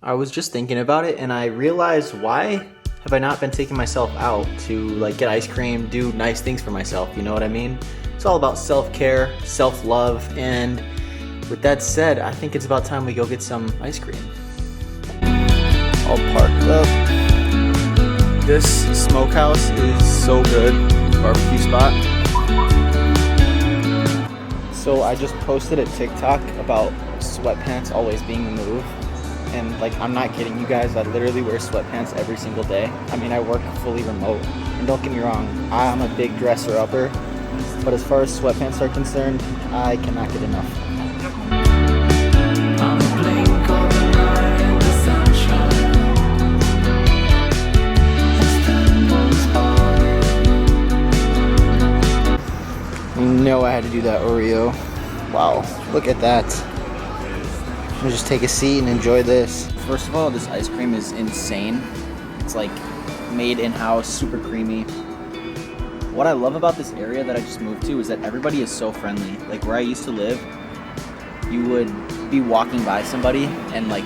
I was just thinking about it and I realized, why have I not been taking myself out to like get ice cream, do nice things for myself, you know what I mean? It's all about self-care, self-love, and with that said, I think it's about time we go get some ice cream. All parked up. This smokehouse is so good, barbecue spot. So I just posted a TikTok about sweatpants always being the move. And like, I'm not kidding you guys, I literally wear sweatpants every single day. I mean, I work fully remote. And don't get me wrong, I'm a big dresser upper. But as far as sweatpants are concerned, I cannot get enough. You know I had to do that Oreo. Wow, look at that. I'm gonna just take a seat and enjoy this. First of all, this ice cream is insane. It's like made in-house, super creamy. What I love about this area that I just moved to is that everybody is so friendly. Like where I used to live, you would be walking by somebody and like,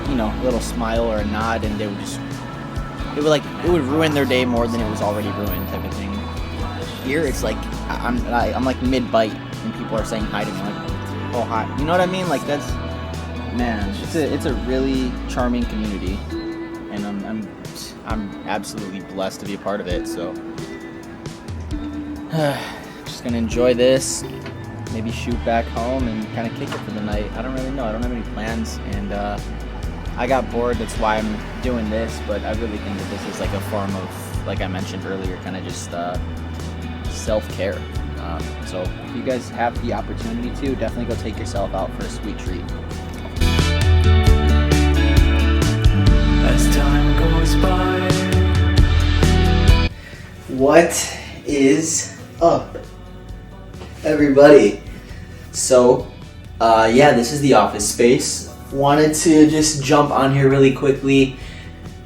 you know, a little smile or a nod, and they would just, it would ruin their day more than it was already ruined, type of thing. Here, it's like I'm like mid-bite and people are saying hi to me, like, oh hi, you know what I mean? Like that's, man, it's a really charming community, and I'm absolutely blessed to be a part of it. So just gonna enjoy this, maybe shoot back home and kind of kick it for the night. I don't really know. I don't have any plans, and I got bored. That's why I'm doing this. But I really think that this is like a form of, like I mentioned earlier, kind of just self-care. So if you guys have the opportunity to, definitely go take yourself out for a sweet treat. As time goes by. What is up, everybody? So yeah, this is the office space. Wanted to just jump on here really quickly.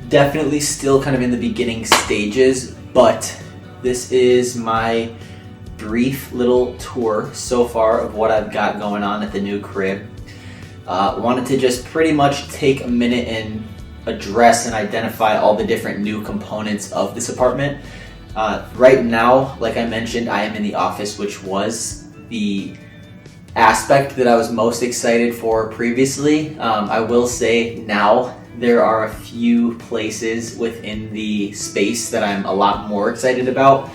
Definitely still kind of in the beginning stages, but this is my brief little tour so far of what I've got going on at the new crib. Wanted to just pretty much take a minute and address and identify all the different new components of this apartment. Right now, like I mentioned, I am in the office, which was the aspect that I was most excited for previously. I will say now there are a few places within the space that I'm a lot more excited about.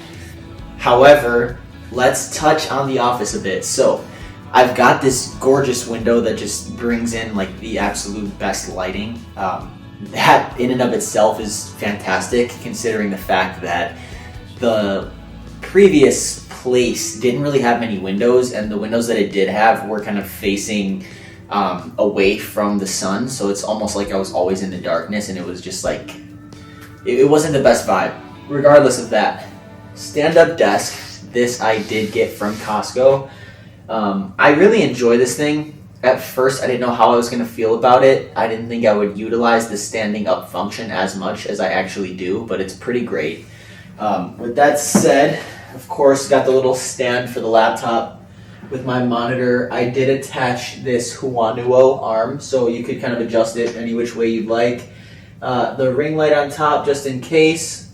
However, let's touch on the office a bit. So I've got this gorgeous window that just brings in like the absolute best lighting. That in and of itself is fantastic, considering the fact that the previous place didn't really have many windows, and the windows that it did have were kind of facing away from the sun, so it's almost like I was always in the darkness, and it was just like, it wasn't the best vibe. Regardless of that, stand-up desk, this I did get from Costco. I really enjoy this thing. At first, I didn't know how I was going to feel about it. I didn't think I would utilize the standing up function as much as I actually do, but it's pretty great. With that said, of course, got the little stand for the laptop with my monitor. I did attach this Huanuo arm, so you could kind of adjust it any which way you'd like. The ring light on top, just in case.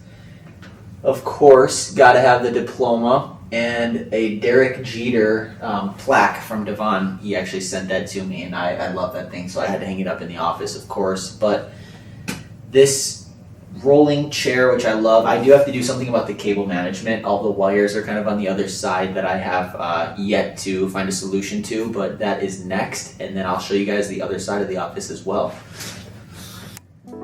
Of course, got to have the diploma and a Derek Jeter plaque from Devon. He actually sent that to me, and I love that thing, so I had to hang it up in the office, of course. But this rolling chair, which I love. I do have to do something about the cable management. All the wires are kind of on the other side that I have yet to find a solution to, but that is next, and then I'll show you guys the other side of the office as well.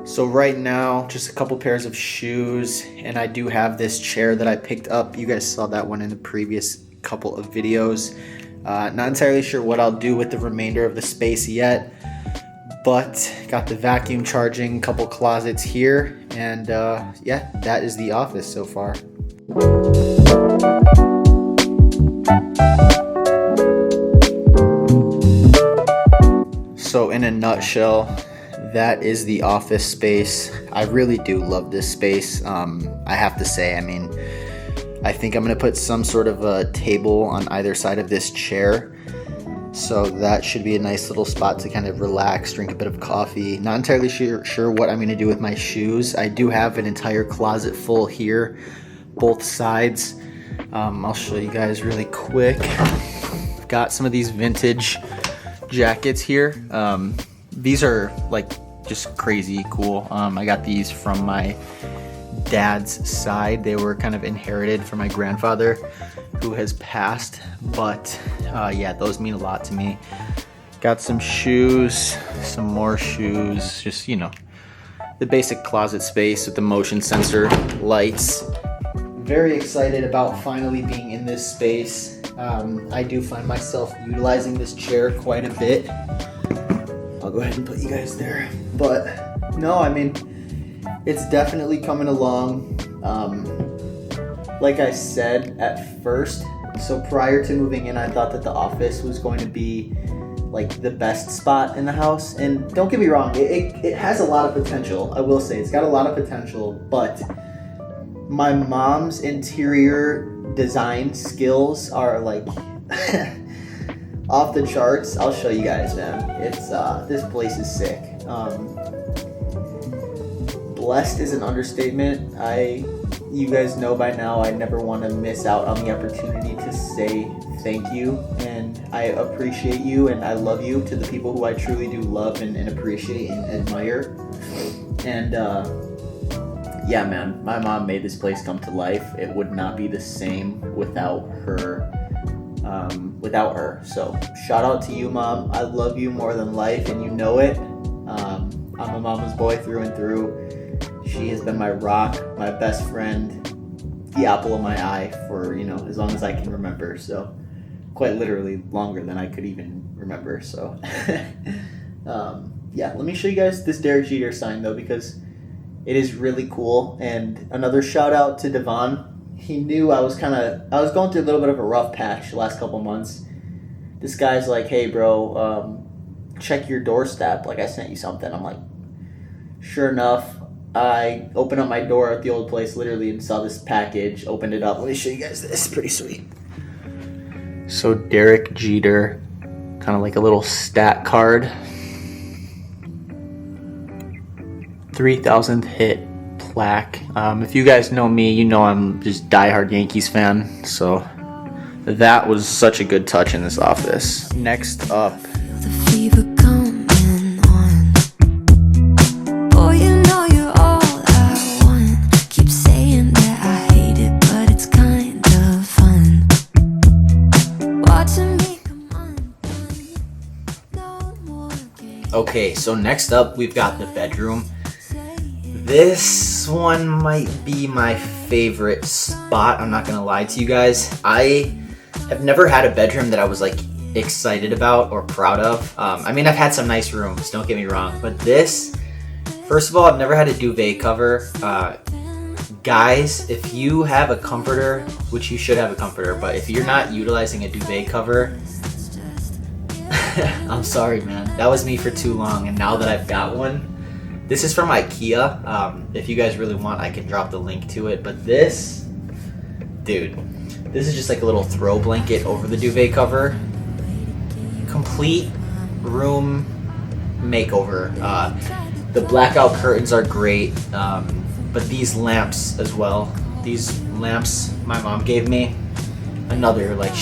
So right now, just a couple pairs of shoes, and I do have this chair that I picked up. You guys saw that one in the previous couple of videos. Not entirely sure what I'll do with the remainder of the space yet, but got the vacuum charging, couple closets here, and yeah, that is the office so far. So in a nutshell, that is the office space. I really do love this space. I have to say, I mean, I think I'm gonna put some sort of a table on either side of this chair. So that should be a nice little spot to kind of relax, drink a bit of coffee. Not entirely sure what I'm going to do with my shoes. I do have an entire closet full here, both sides. I'll show you guys really quick. I've got some of these vintage jackets here. These are like just crazy cool. I got these from my dad's side. They were kind of inherited from my grandfather who has passed, but yeah, those mean a lot to me. Got some shoes, some more shoes, just, you know, the basic closet space with the motion sensor lights. Very excited about finally being in this space. I do find myself utilizing this chair quite a bit. I'll go ahead and put you guys there. But no, I mean, it's definitely coming along. Like I said at first, so prior to moving in, I thought that the office was going to be like the best spot in the house. And don't get me wrong, it has a lot of potential. I will say it's got a lot of potential, but my mom's interior design skills are like off the charts. I'll show you guys, man. It's this place is sick. Blessed is an understatement. You guys know by now I never want to miss out on the opportunity to say thank you, and I appreciate you and I love you to the people who I truly do love and appreciate and admire. And yeah, man, my mom made this place come to life. It would not be the same without her. So shout out to you, Mom. I love you more than life, and you know it. I'm a mama's boy through and through. She has been my rock, my best friend, the apple of my eye for, you know, as long as I can remember. So quite literally longer than I could even remember. So yeah, let me show you guys this Derek Jeter sign though, because it is really cool. And another shout out to Devon. He knew I was going through a little bit of a rough patch the last couple months. This guy's like, hey bro, check your doorstep, like I sent you something. I'm like, sure enough, I opened up my door at the old place literally and saw this package, opened it up. Let me show you guys this, pretty sweet. So Derek Jeter, kind of like a little stat card. 3,000th hit plaque. If you guys know me, you know I'm just diehard Yankees fan, so that was such a good touch in this office. Next up, The fever coming on. Boy, you know you're all I want. Keep saying that I hate it, but it's kind of fun. Watching me come undone. No more games. okay, so next up we've got the bedroom. This one might be my favorite spot, I'm not gonna lie to you guys. I have never had a bedroom that I was like excited about or proud of. I mean, I've had some nice rooms, don't get me wrong, but this, first of all, I've never had a duvet cover. Guys, if you have a comforter, which you should have a comforter, but if you're not utilizing a duvet cover, I'm sorry, man. That was me for too long, and now that I've got one, this is from IKEA. If you guys really want, I can drop the link to it, but this, dude, this is just like a little throw blanket over the duvet cover. Complete room makeover. The blackout curtains are great, but these lamps as well. These lamps my mom gave me. Another, like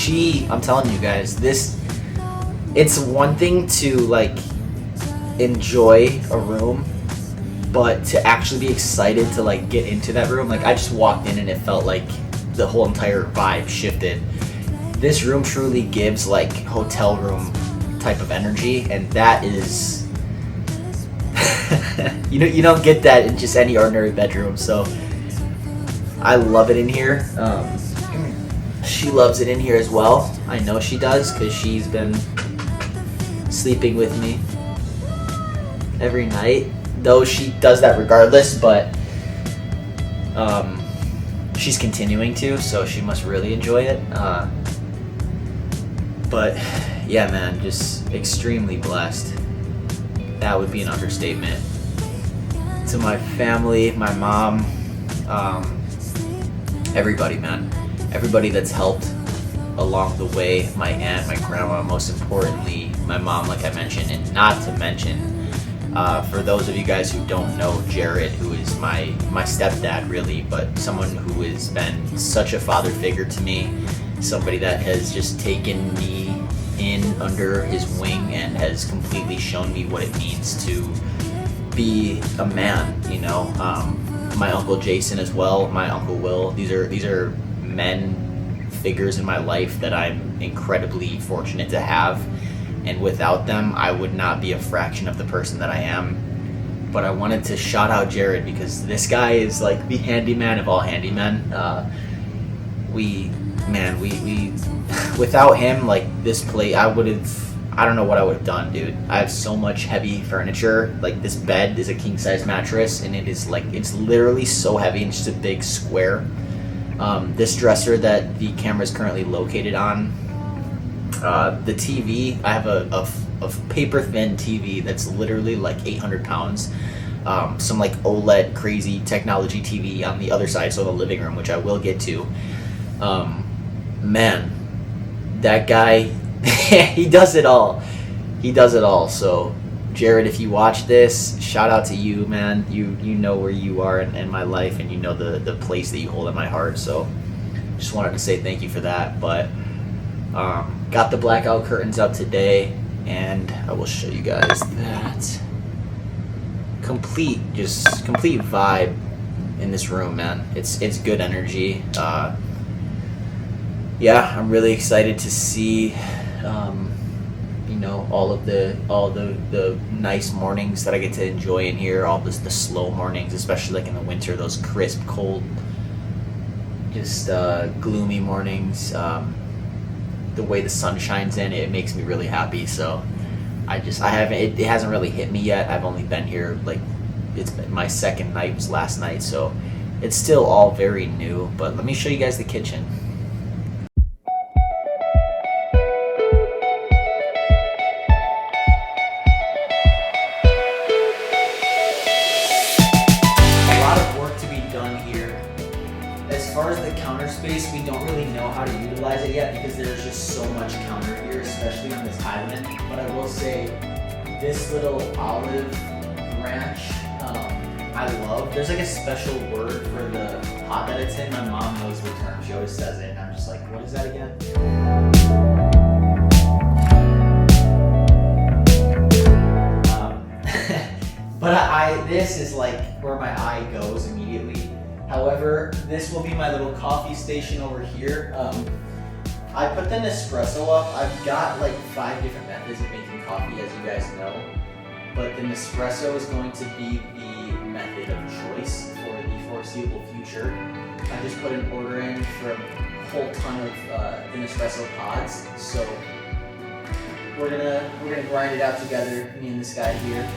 I'm telling you guys, it's one thing to like enjoy a room, but to actually be excited to like get into that room, like I just walked in and it felt like the whole entire vibe shifted. This room truly gives like hotel room type of energy, and that is you don't get that in just any ordinary bedroom. So I love it in here. She loves it in here as well. I know she does because she's been sleeping with me every night, though she does that regardless, but she's continuing to, so she must really enjoy it. But yeah, man, just extremely blessed. That would be an understatement. To my family, my mom, everybody, man, everybody that's helped along the way, my aunt, my grandma, most importantly, my mom, like I mentioned, and not to mention, for those of you guys who don't know Jared, who is my stepdad really, but someone who has been such a father figure to me, somebody that has just taken me in under his wing and has completely shown me what it means to be a man, you know. My uncle Jason as well, my uncle Will, these are men figures in my life that I'm incredibly fortunate to have, and without them I would not be a fraction of the person that I am. But I wanted to shout out Jared because this guy is like the handyman of all handymen. We without him, like this place, I don't know what I would have done, dude. I have so much heavy furniture. Like this bed is a king size mattress, and it is like, it's literally so heavy, and it's just a big square. This dresser that the camera is currently located on, the TV, I have a paper thin TV that's literally like 800 pounds. Some like OLED crazy technology TV on the other side, so the living room, which I will get to. Man, that guy, he does it all. He does it all. So, Jared, if you watch this, shout out to you, man. You know where you are in my life, and you know the place that you hold in my heart. So, just wanted to say thank you for that. But got the blackout curtains up today, and I will show you guys that complete vibe in this room, man. It's good energy. Yeah, I'm really excited to see, you know, all the nice mornings that I get to enjoy in here. All the slow mornings, especially like in the winter, those crisp, cold, just gloomy mornings. The way the sun shines in, it makes me really happy. So it hasn't really hit me yet. I've only been here like, it's been my second night was last night, so it's still all very new. But let me show you guys the kitchen. As far as the counter space, we don't really know how to utilize it yet because there's just so much counter here, especially on this island. But I will say, this little olive branch, I love. There's like a special word for the pot that it's in. My mom knows the term. She always says it, and I'm just like, what is that again? But this is like where my eye goes immediately. However, this will be my little coffee station over here. I put the Nespresso up. I've got like 5 different methods of making coffee, as you guys know. But the Nespresso is going to be the method of choice for the foreseeable future. I just put an order in for a whole ton of the Nespresso pods. So we're gonna grind it out together, me and this guy here.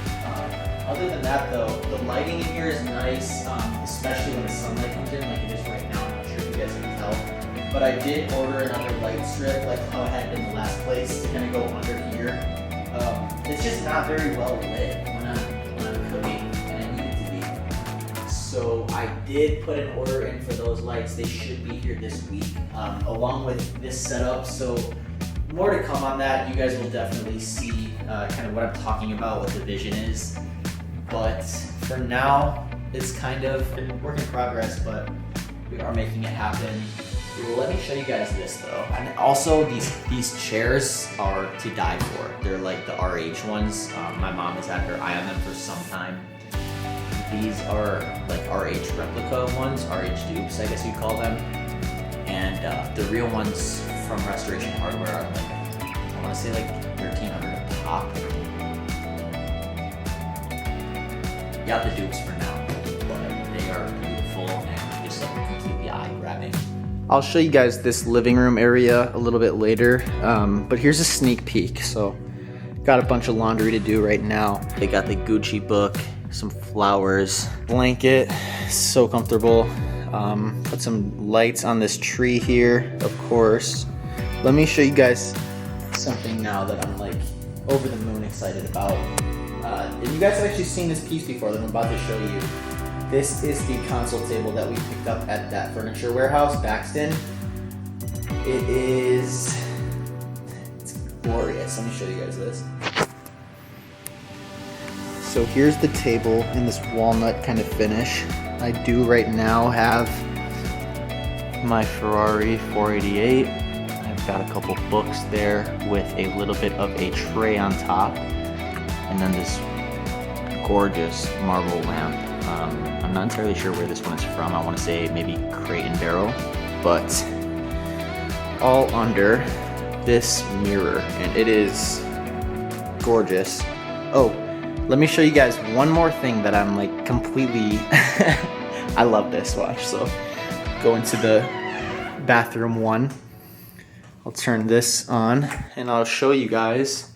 Other than that though, the lighting in here is nice, especially when the sunlight comes in like it is right now. I'm not sure if you guys can tell. But I did order another light strip like how I had in the last place to kind of go under here. It's just not very well lit when I'm cooking, and I need it to be. So I did put an order in for those lights. They should be here this week, along with this setup. So more to come on that. You guys will definitely see kind of what I'm talking about, what the vision is. But for now, it's kind of a work in progress, but we are making it happen. Well, let me show you guys this though. And also, these chairs are to die for. They're like the RH ones. My mom has had her eye on them for some time. These are like RH replica ones, RH dupes, I guess you'd call them. And the real ones from Restoration Hardware are like, I want to say like $1,300 a pop. Got the dupes for now, but they are beautiful and just like completely eye-grabbing. I'll show you guys this living room area a little bit later, but here's a sneak peek. So, got a bunch of laundry to do right now. They got the Gucci book, some flowers, blanket, so comfortable. Put some lights on this tree here, of course. Let me show you guys something now that I'm like over the moon excited about. And you guys have actually seen this piece before that I'm about to show you. This is the console table that we picked up at that furniture warehouse, Baxton. It's glorious. Let me show you guys this. So here's the table in this walnut kind of finish. I do right now have my Ferrari 488. I've got a couple books there with a little bit of a tray on top, and then this gorgeous marble lamp. I'm not entirely sure where this one is from. I want to say maybe Crate and Barrel, but all under this mirror, and it is gorgeous. Oh, let me show you guys one more thing that I'm like completely I love this. Watch. So go into the bathroom one. I'll turn this on and I'll show you guys.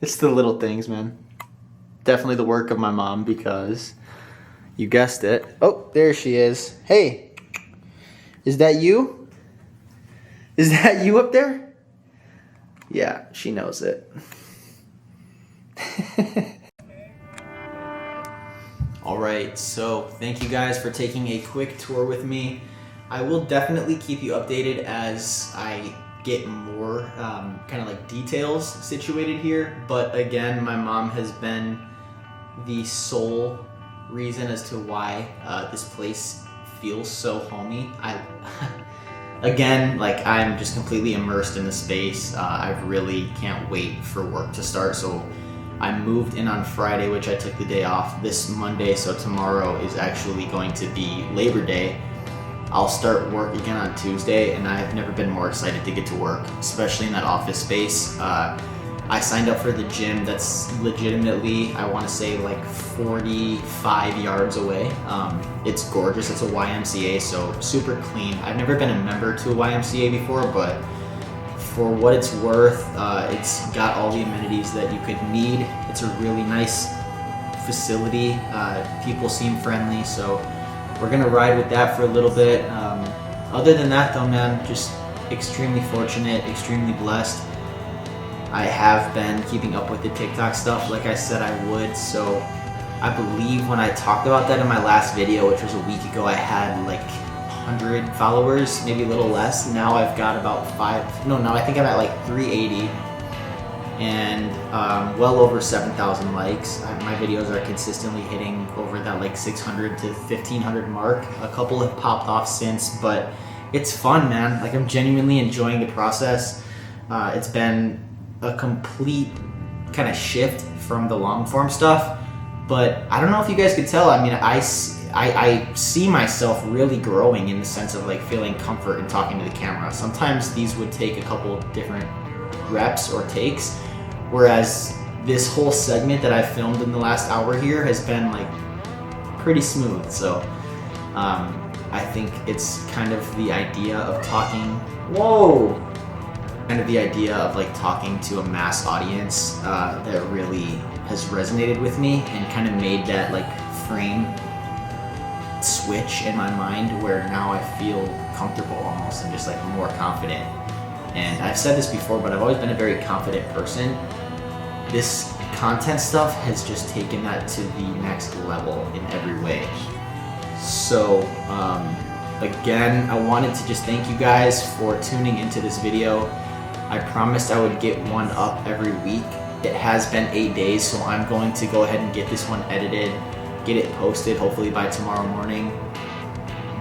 It's the little things, man. Definitely the work of my mom, because you guessed it. Oh, there she is. Hey, is that you? Is that you up there? Yeah, she knows it. Alright, so thank you guys for taking a quick tour with me. I will definitely keep you updated as I get more kind of like details situated here, but again, my mom has been the sole reason as to why this place feels so homey. Again, like, I'm just completely immersed in the space. I really can't wait for work to start. So I moved in on Friday, which I took the day off this Monday. So tomorrow is actually going to be Labor Day. I'll start work again on Tuesday, and I've never been more excited to get to work, especially in that office space. I signed up for the gym that's legitimately, I want to say, like 45 yards away. It's gorgeous. It's a YMCA, so super clean. I've never been a member to a YMCA before, but for what it's worth, it's got all the amenities that you could need. It's a really nice facility. People seem friendly, so we're gonna ride with that for a little bit. Other than that though, man, just extremely fortunate, extremely blessed. I have been keeping up with the TikTok stuff like I said I would, so I believe when I talked about that in my last video, which was a week ago, I had like 100 followers, maybe a little less. Now I've got about I think I'm at like 380 and well over 7,000 likes. My videos are consistently hitting over that like 600 to 1,500 mark. A couple have popped off since, but it's fun, man. Like, I'm genuinely enjoying the process. It's been a complete kind of shift from the long form stuff, but I don't know if you guys could tell. I mean, I see myself really growing in the sense of like feeling comfort in talking to the camera. Sometimes these would take a couple different reps or takes, whereas this whole segment that I filmed in the last hour here has been like pretty smooth. So I think it's kind of the idea of talking the idea of like talking to a mass audience that really has resonated with me and kind of made that like frame switch in my mind where now I feel comfortable almost and just like more confident. And I've said this before, but I've always been a very confident person. This content stuff has just taken that to the next level in every way. So again, I wanted to just thank you guys for tuning into this video. I promised I would get one up every week. It has been 8 days, so I'm going to go ahead and get this one edited, get it posted hopefully by tomorrow morning.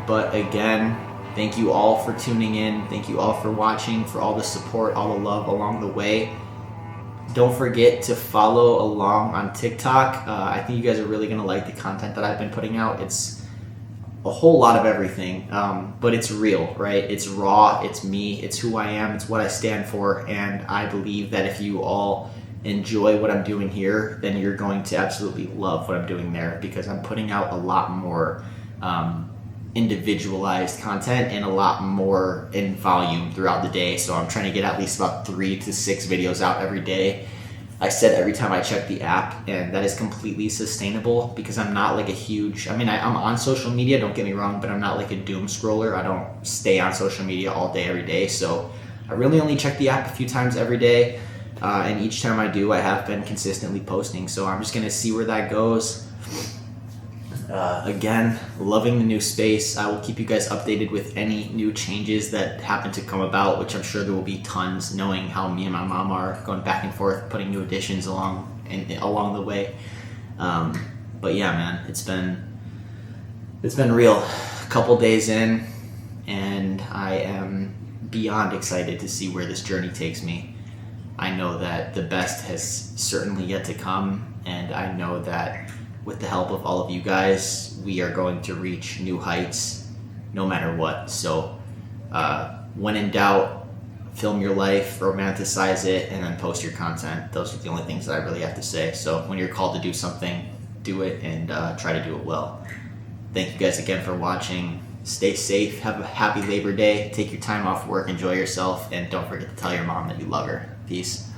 But again, thank you all for tuning in. Thank you all for watching, for all the support, all the love along the way. Don't forget to follow along on TikTok. I think you guys are really gonna like the content that I've been putting out. It's a whole lot of everything, but it's real, right? It's raw, it's me, it's who I am, it's what I stand for, and I believe that if you all enjoy what I'm doing here, then you're going to absolutely love what I'm doing there, because I'm putting out a lot more individualized content and a lot more in volume throughout the day. So I'm trying to get at least about 3 to 6 videos out every day. I said every time I check the app, and that is completely sustainable because I'm not like a huge, I'm on social media, don't get me wrong, but I'm not like a doom scroller. I don't stay on social media all day, every day. So I really only check the app a few times every day. And each time I do, I have been consistently posting. So I'm just gonna see where that goes. Again, loving the new space. I will keep you guys updated with any new changes that happen to come about, which I'm sure there will be tons, knowing how me and my mom are going back and forth, putting new additions along the way. But yeah, man, it's been real. A couple days in, and I am beyond excited to see where this journey takes me. I know that the best has certainly yet to come, and I know that with the help of all of you guys, we are going to reach new heights no matter what. So when in doubt, film your life, romanticize it, and then post your content. Those are the only things that I really have to say. So when you're called to do something, do it, and try to do it well. Thank you guys again for watching. Stay safe. Have a happy Labor Day. Take your time off work. Enjoy yourself. And don't forget to tell your mom that you love her. Peace.